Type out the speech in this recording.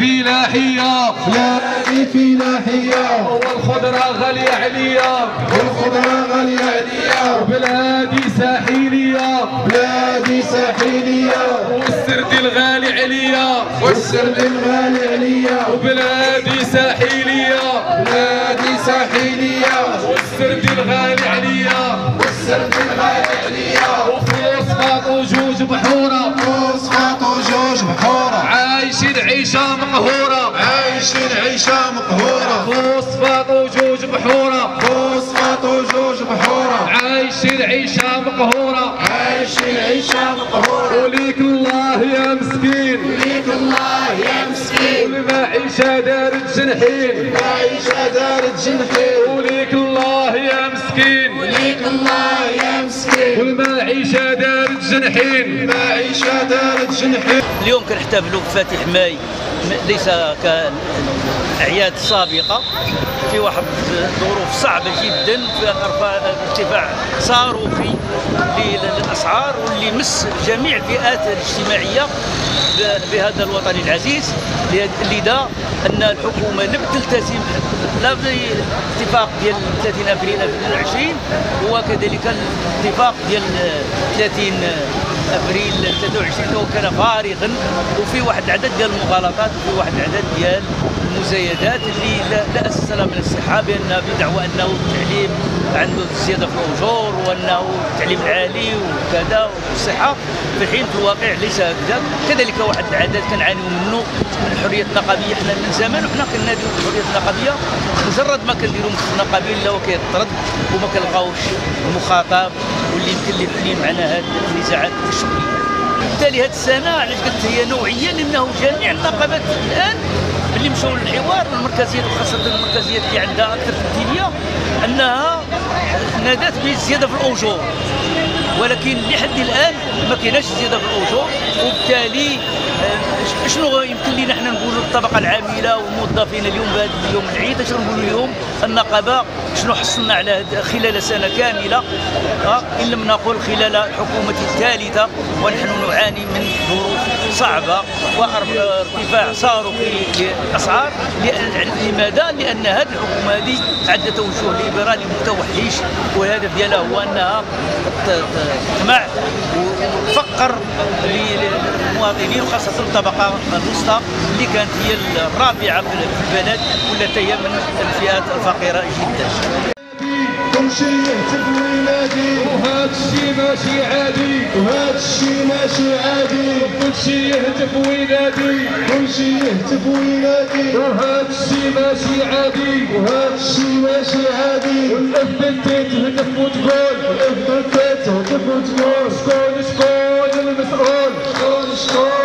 فلاحية بلادي فلاحية والخضرة غالية عليا والخضرة غالية عليا بلادي ساحلية بلادي ساحلية والسرد الغالي عليا والسرد الغالي عليا وبلادي ساحلية بلادي ساحلية والسرد الغالي عليا والسرد الغالي عليا وفوسفاط وجوج بحورة فوسفاط وجوج بحورة عايشين عيشة مقهورة عايشين عيشة مقهورة فوسفاط وجوج بحورة فوسفاط وجوج بحورة عايشين عيشة مقهورة عايشين عيشة مقهورة وليك الله يا مسكين ليك الله يا مسكين والمعيشة دارت جنحين عيشة دارت جنحين وليك الله يا مسكين ليك الله يا مسكين والمعيشة دارت جنحين عيشة دارت جنحين. اليوم كنحتفلوا بفاتح ماي ليس كأعياد سابقة في واحد ظروف صعبة جدا في ارتفاع صاروخي للأسعار واللي مس جميع الفئات الاجتماعية بهذا الوطن العزيز. لذا أن الحكومة لم تلتزم لا بالاتفاق ديال 30 ابريل 2020 وكذلك الاتفاق ديال 30 ابريل 23 كان فارغا وفي واحد العدد ديال المغالطات وفي واحد العدد ديال المزايدات اللي لا اساس لها من الصحه بان بدعوى انه التعليم عنده زياده في الاجور وانه التعليم العالي وكذا والصحه في حين في الواقع ليس هكذا. كذلك واحد العدد كنعانيو منه من الحريه النقابيه. حنا من زمان وحنا كناديو بالحريه النقابيه مجرد ما كنديروا مستقبل لا كيطرد وما كنلقاوش المخاطب واللي يمكن لي يحل معنا هذه النزاعات الشغليه. بالتالي هذه السنه علاش قلت هي نوعيه لانه جميع النقابات الان اللي مشاو للحوار والمركزيات وخاصه المركزيات اللي عندها اكثر تمثيليه انها نادت بالزياده في الاجور ولكن لحد الان ما كايناش زياده في الاجور. وبالتالي شنو يمكن لنا حنا نقولوا للطبقه العامله والموظفين اليوم بهذا اليوم العيد؟ اش نقولوا لهم؟ النقابه شنو حصلنا على خلال سنه كامله ان لم نقل خلال الحكومه الثالثه ونحن نعاني من ظروف صعبه وارتفاع صاروخي للاسعار. لماذا؟ لان هذه الحكومه هذه عندها توجه ليبرالي متوحش والهدف ديالها هو انها تطمع وتفقر للمواطنين وخاصه الطبقه الوسطى اللي كانت هي الرابعه في البلد والتي هي من الفئات الفقيره جدا. كلشي يهتف وينادي وهذا الشيء ماشي عادي وهذا الشيء ماشي عادي كلشي يهتف وينادي كلشي يهتف وينادي وهذا الشيء ماشي عادي وهذا الشيء ماشي عادي والأفضل تهتف وتقول الأفضل تهتف وتقول شكون المسؤول شكون